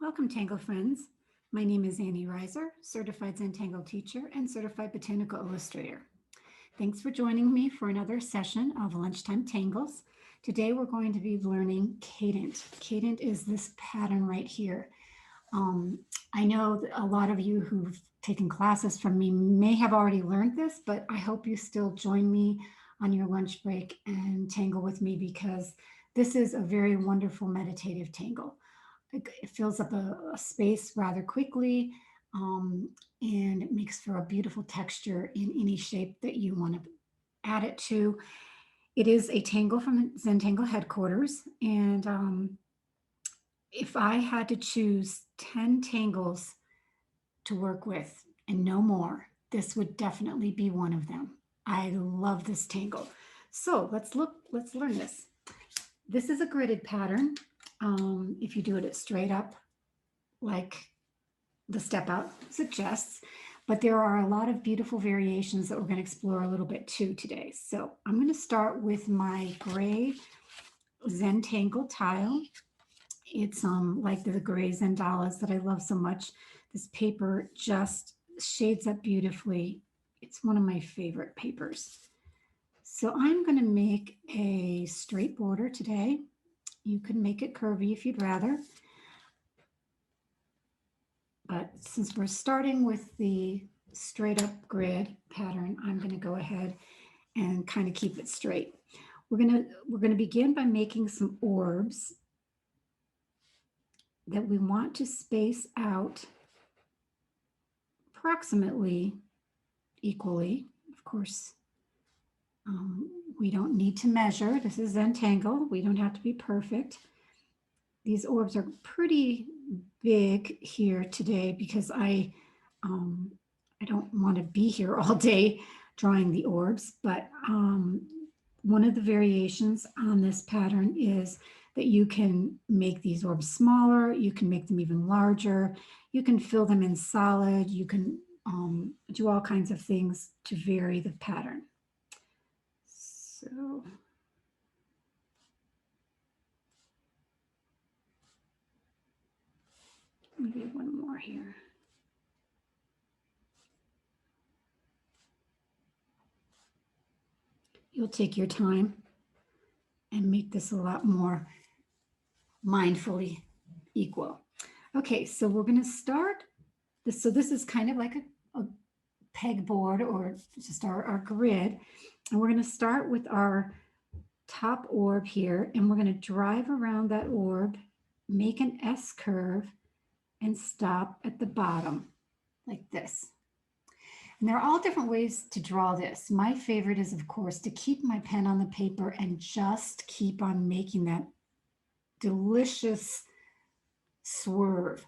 Welcome, Tangle friends. My name is Annie Reiser, certified Zentangle teacher and certified botanical illustrator. Thanks for joining me for another session of Lunchtime Tangles. Today we're going to be learning Cadent. Cadent is this pattern right here. Um, I know that a lot of you who've taken classes from me may have already learned this, but I hope you still join me on your lunch break and tangle with me because this is a very wonderful meditative tangle. It fills up a space rather quickly, um, and it makes for a beautiful texture in any shape that you want to add it to. It is a tangle from Zentangle headquarters, and if I had to choose 10 tangles to work with and no more, this would definitely be one of them. I love this tangle. So let's learn this. This is a gridded pattern. If you do it straight up, like the step out suggests, but there are a lot of beautiful variations that we're going to explore a little bit too today. So I'm going to start with my gray Zentangle tile. It's like the gray Zendalas that I love so much. This paper just shades up beautifully. It's one of my favorite papers. So I'm going to make a straight border today. You can make it curvy if you'd rather. But since we're starting with the straight up grid pattern, I'm going to go ahead and kind of keep it straight. We're going to begin by making some orbs that we want to space out approximately equally. Of course, we don't need to measure. This is Zentangle. We don't have to be perfect. These orbs are pretty big here today because I don't want to be here all day drawing the orbs, but one of the variations on this pattern is that you can make these orbs smaller, you can make them even larger, you can fill them in solid, you can do all kinds of things to vary the pattern. So maybe one more here. You'll take your time and make this a lot more mindfully equal. Okay, so we're going to start this. So this is kind of like a pegboard or just our grid. And we're going to start with our top orb here, and we're going to drive around that orb, make an S curve, and stop at the bottom like this. And there are all different ways to draw this. My favorite is, of course, to keep my pen on the paper and just keep on making that delicious swerve.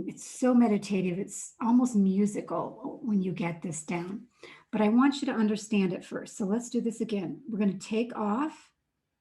It's so meditative. It's almost musical when you get this down. But I want you to understand it first. So let's do this again. We're going to take off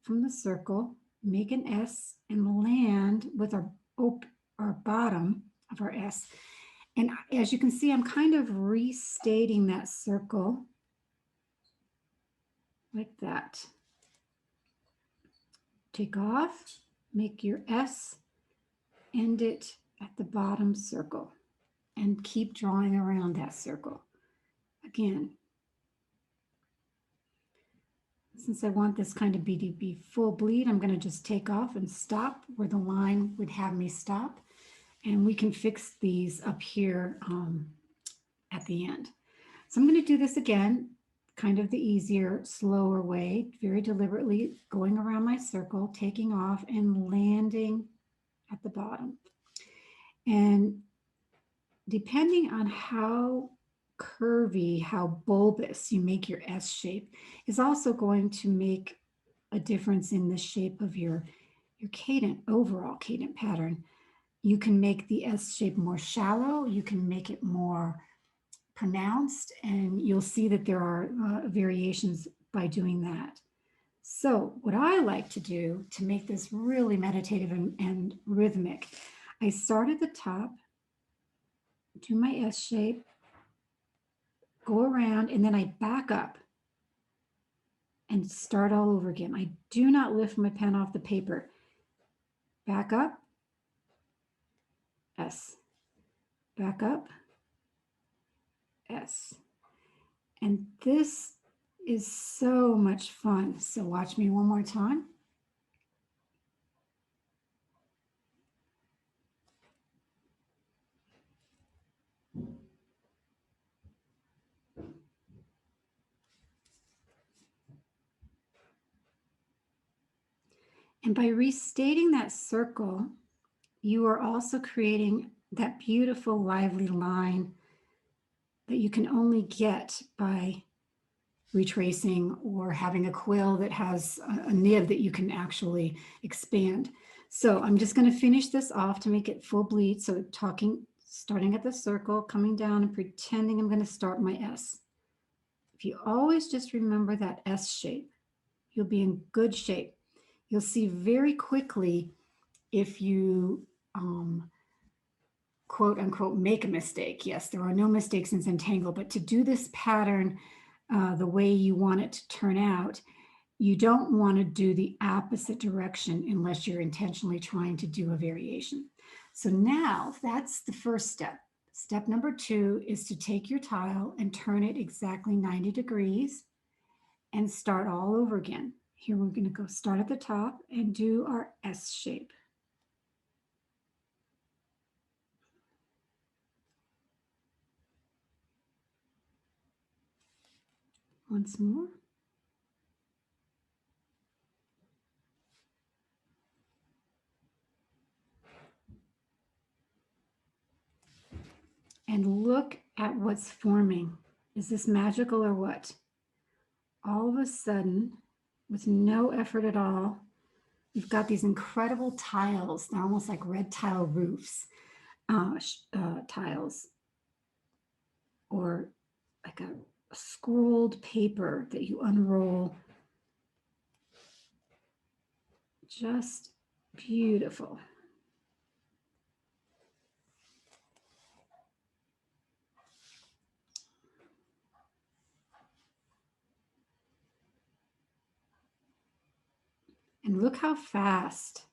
from the circle, make an S, and land with our bottom of our S. And as you can see, I'm kind of restating that circle like that. Take off, make your S, end it at the bottom circle, and keep drawing around that circle. Again, since I want this kind of be full bleed, I'm going to just take off and stop where the line would have me stop. And we can fix these up here at the end. So I'm going to do this again, kind of the easier, slower way, very deliberately going around my circle, taking off and landing at the bottom. And depending on how curvy, how bulbous you make your S shape is also going to make a difference in the shape of your cadent, overall cadent pattern. You can make the S shape more shallow, you can make it more pronounced, and you'll see that there are variations by doing that. So what I like to do to make this really meditative and rhythmic, I start at the top, do my S shape, go around, and then I back up and start all over again. I do not lift my pen off the paper. Back up, S. Back up, S. And this is so much fun. So watch me one more time. And by restating that circle, you are also creating that beautiful, lively line that you can only get by retracing or having a quill that has a nib that you can actually expand. So I'm just going to finish this off to make it full bleed. So starting at the circle, coming down and pretending I'm going to start my S. If you always just remember that S shape, you'll be in good shape. You'll see very quickly if you quote unquote make a mistake. Yes, there are no mistakes in Zentangle, but to do this pattern the way you want it to turn out, you don't want to do the opposite direction unless you're intentionally trying to do a variation. So now that's the first step. Step number 2 is to take your tile and turn it exactly 90 degrees and start all over again. Here we're going to go start at the top and do our S shape. Once more. And look at what's forming. Is this magical or what? All of a sudden, with no effort at all, you've got these incredible tiles. They're almost like red tile roofs, tiles, or like a scrolled paper that you unroll. Just beautiful. And look how fast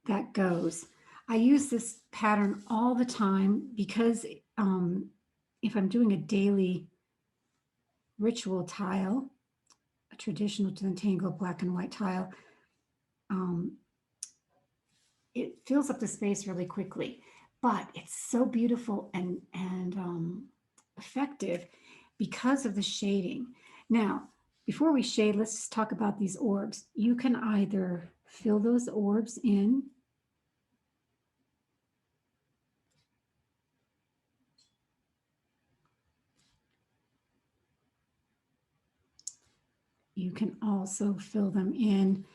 that goes. I use this pattern all the time because if I'm doing a daily ritual tile, a traditional Zentangle black and white tile, it fills up the space really quickly, but it's so beautiful and effective because of the shading. Now, before we shade, let's just talk about these orbs. You can either fill those orbs in you can also fill them in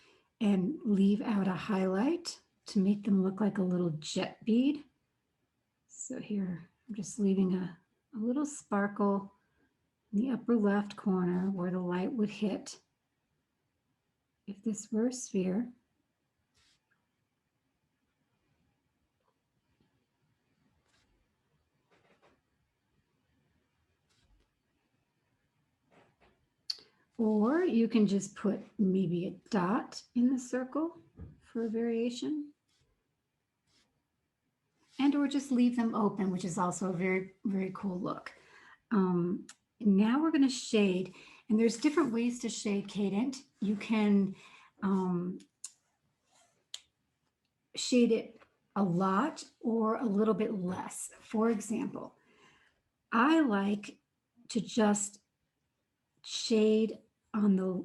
and leave out a highlight to make them look like a little jet bead. So here, I'm just leaving a little sparkle in the upper left corner where the light would hit. If this were a sphere, or you can just put maybe a dot in the circle for a variation, and or just leave them open, which is also a very, very cool look. Now we're going to shade, and there's different ways to shade Cadent. You can shade it a lot or a little bit less. For example, I like to just shade on the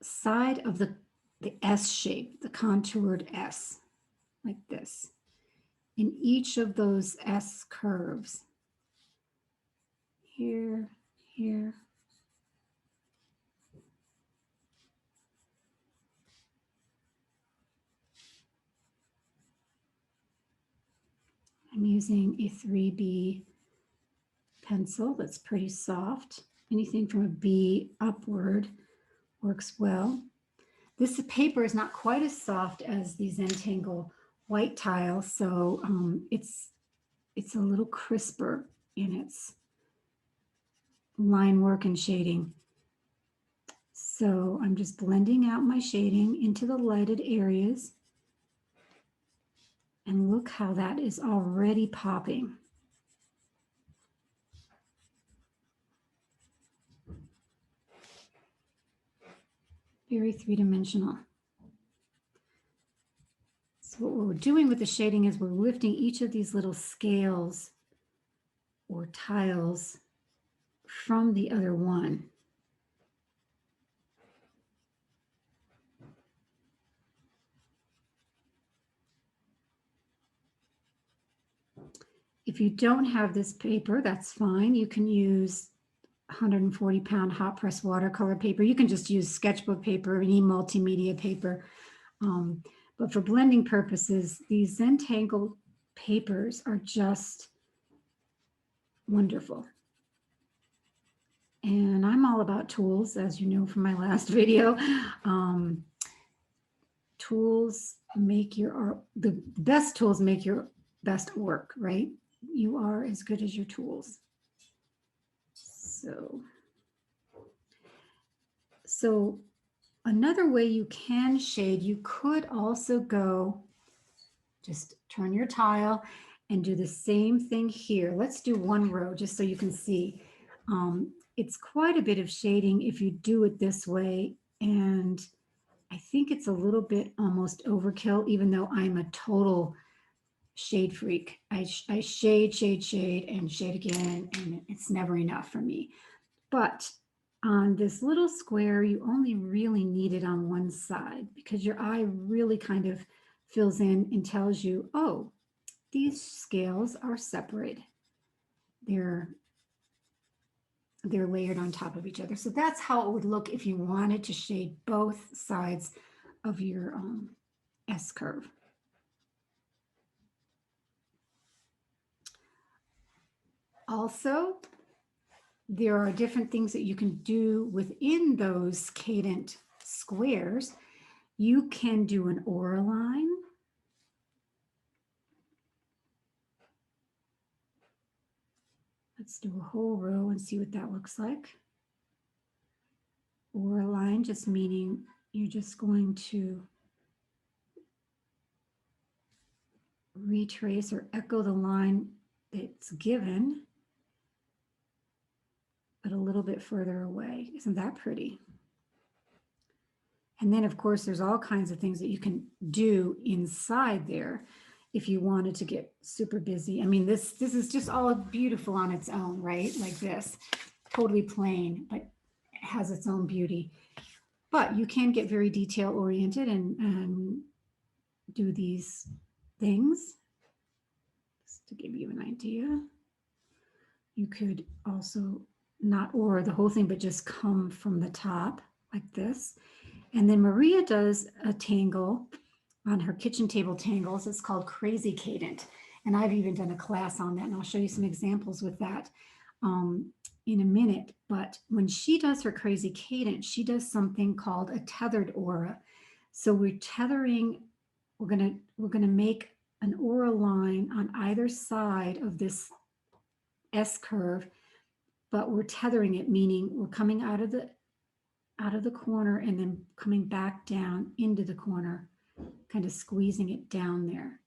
side of the S shape, the contoured S, like this, in each of those S curves. Here, here. I'm using a 3B pencil that's pretty soft. Anything from a B upward works well. This paper is not quite as soft as the Zentangle white tile, so it's a little crisper in its line work and shading. So I'm just blending out my shading into the lighted areas. And look how that is already popping. Very three-dimensional. So what we're doing with the shading is we're lifting each of these little scales or tiles from the other one. If you don't have this paper, that's fine. You can use 140-pound hot press watercolor paper. You can just use sketchbook paper, any multimedia paper. But for blending purposes, these Zentangle papers are just wonderful. And I'm all about tools, as you know from my last video. Tools make your art, the best tools make your best work, right? You are as good as your tools. So another way you can shade, you could also go, just turn your tile and do the same thing here. Let's do one row just so you can see. It's quite a bit of shading if you do it this way. And I think it's a little bit almost overkill, even though I'm a total shade freak. I shade, and shade again, and it's never enough for me. But on this little square, you only really need it on one side because your eye really kind of fills in and tells you, oh, these scales are separate. They're layered on top of each other. So that's how it would look if you wanted to shade both sides of your S-curve. Also, there are different things that you can do within those Cadent squares. You can do an aura line. Let's do a whole row and see what that looks like. Aura line just meaning you're just going to retrace or echo the line that's given, but a little bit further away. Isn't that pretty? And then, of course, there's all kinds of things that you can do inside there if you wanted to get super busy. I mean, this is just all beautiful on its own, right? Like this, totally plain, but it has its own beauty. But you can get very detail oriented and do these things. Just to give you an idea. You could also not aura the whole thing, but just come from the top like this. And then Maria does a tangle on her kitchen table tangles. It's called Crazy Cadent. And I've even done a class on that, and I'll show you some examples with that in a minute. But when she does her Crazy Cadent, she does something called a tethered aura. So we're tethering, we're gonna make an aura line on either side of this S curve, but we're tethering it, meaning we're coming out of the corner and then coming back down into the corner, kind of squeezing it down there.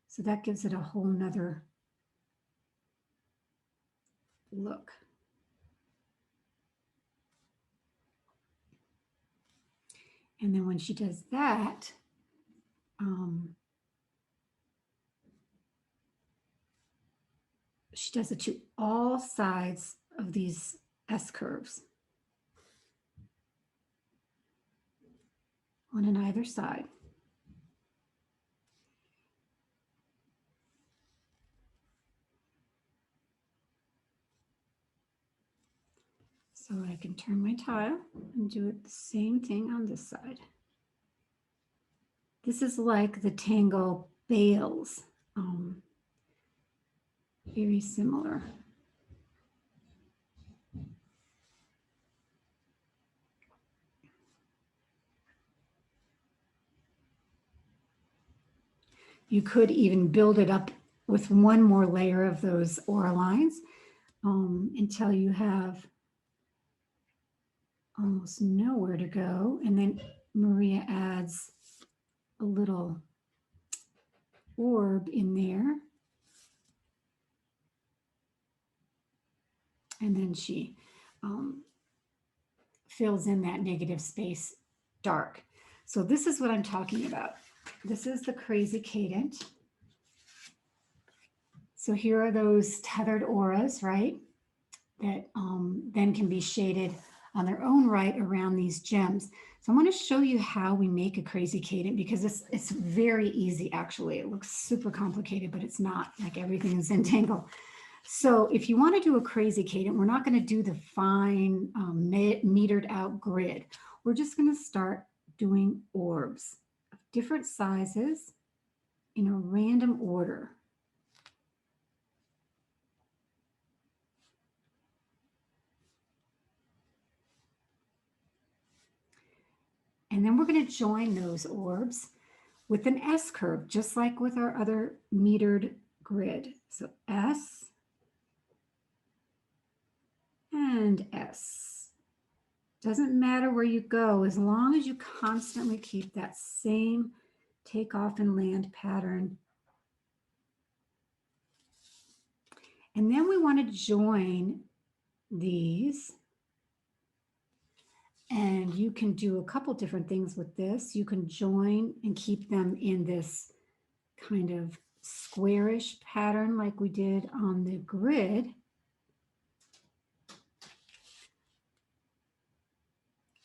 So that gives it a whole nother look. And then when she does that, she does it to all sides of these S curves. One on either side. So I can turn my tile and do it the same thing on this side. This is like the Tangle bales, very similar. You could even build it up with one more layer of those aura lines until you have almost nowhere to go. And then Maria adds a little orb in there. And then she fills in that negative space dark. So this is what I'm talking about. This is the crazy cadent. So here are those tethered auras, right? That then can be shaded on their own right around these gems. So I want to show you how we make a crazy cadent because it's very easy actually. It looks super complicated, but it's not, like everything in Zentangle. So if you want to do a crazy cadent, we're not going to do the fine metered out grid. We're just going to start doing orbs of different sizes in a random order. And then we're going to join those orbs with an S curve, just like with our other metered grid. So S and S. Doesn't matter where you go, as long as you constantly keep that same takeoff and land pattern. And then we want to join these. And you can do a couple different things with this. You can join and keep them in this kind of squarish pattern like we did on the grid.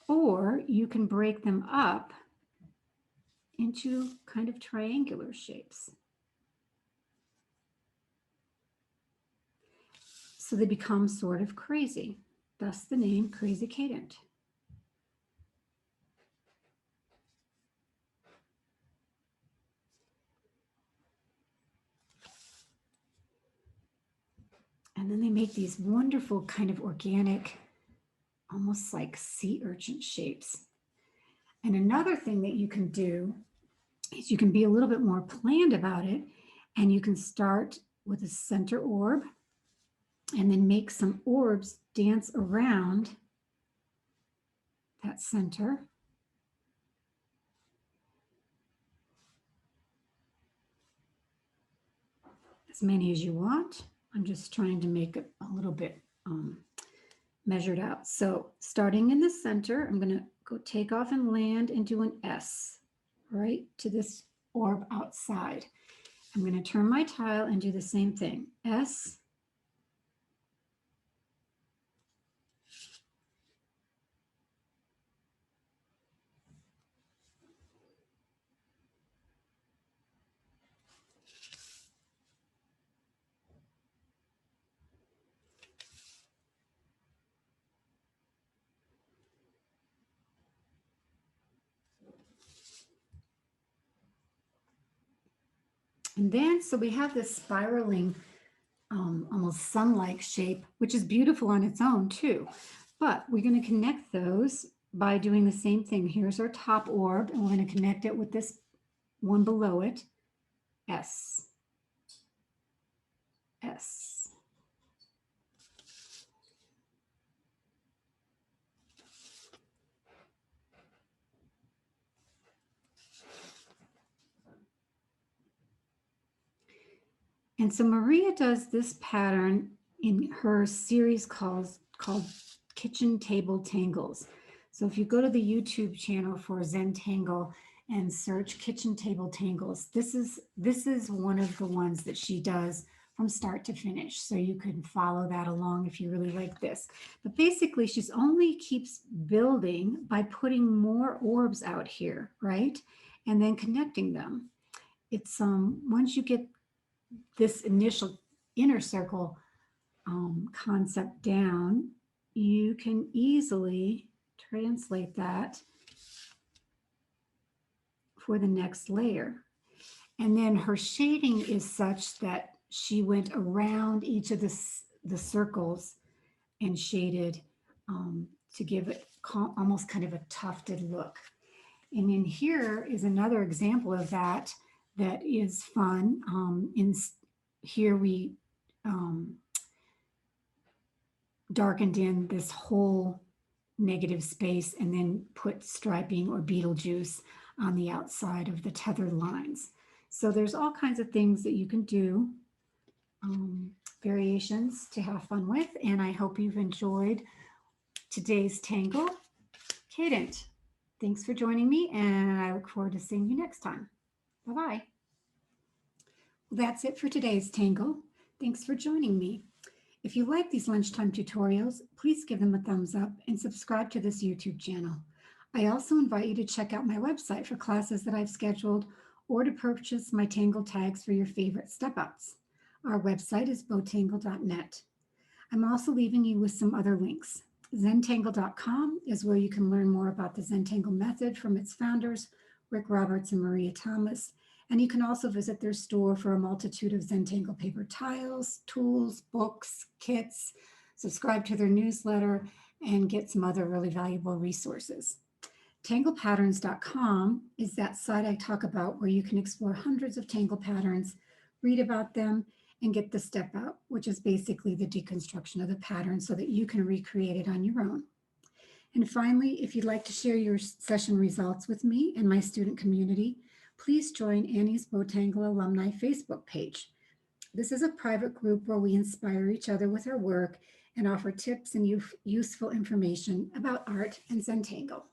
Or you can break them up into kind of triangular shapes. So they become sort of crazy, thus the name crazy cadent. And then they make these wonderful kind of organic, almost like sea urchin shapes. And another thing that you can do is you can be a little bit more planned about it, and you can start with a center orb and then make some orbs dance around that center. As many as you want. I'm just trying to make it a little bit measured out. So starting in the center, I'm going to go take off and land and do an S right to this orb outside. I'm going to turn my tile and do the same thing. S. And then, so we have this spiraling, almost sun-like shape, which is beautiful on its own too. But we're going to connect those by doing the same thing. Here's our top orb, and we're going to connect it with this one below it, S, S. And so Maria does this pattern in her series called Kitchen Table Tangles. So if you go to the YouTube channel for Zentangle and search Kitchen Table Tangles, this is one of the ones that she does from start to finish. So you can follow that along if you really like this. But basically, she's only keeps building by putting more orbs out here, right? And then connecting them. It's once you get this initial inner circle concept down, you can easily translate that for the next layer. And then her shading is such that she went around each of the circles and shaded to give it almost kind of a tufted look. And in here is another example of that is fun. In here we darkened in this whole negative space and then put striping or beetle juice on the outside of the tethered lines. So there's all kinds of things that you can do, variations to have fun with, and I hope you've enjoyed today's Tangle Cadent. Thanks for joining me, and I look forward to seeing you next time. Bye-bye. Well, that's it for today's Tangle. Thanks for joining me. If you like these lunchtime tutorials, please give them a thumbs up and subscribe to this YouTube channel. I also invite you to check out my website for classes that I've scheduled or to purchase my Tangle tags for your favorite step-outs. Our website is botangle.net. I'm also leaving you with some other links. Zentangle.com is where you can learn more about the Zentangle method from its founders, Rick Roberts and Maria Thomas. And you can also visit their store for a multitude of Zentangle paper tiles, tools, books, kits, subscribe to their newsletter, and get some other really valuable resources. TanglePatterns.com is that site I talk about where you can explore hundreds of Tangle patterns, read about them, and get the step out, which is basically the deconstruction of the pattern so that you can recreate it on your own. And finally, if you'd like to share your session results with me and my student community, please join Annie's Botangle Alumni Facebook page. This is a private group where we inspire each other with our work and offer tips and useful information about art and Zentangle.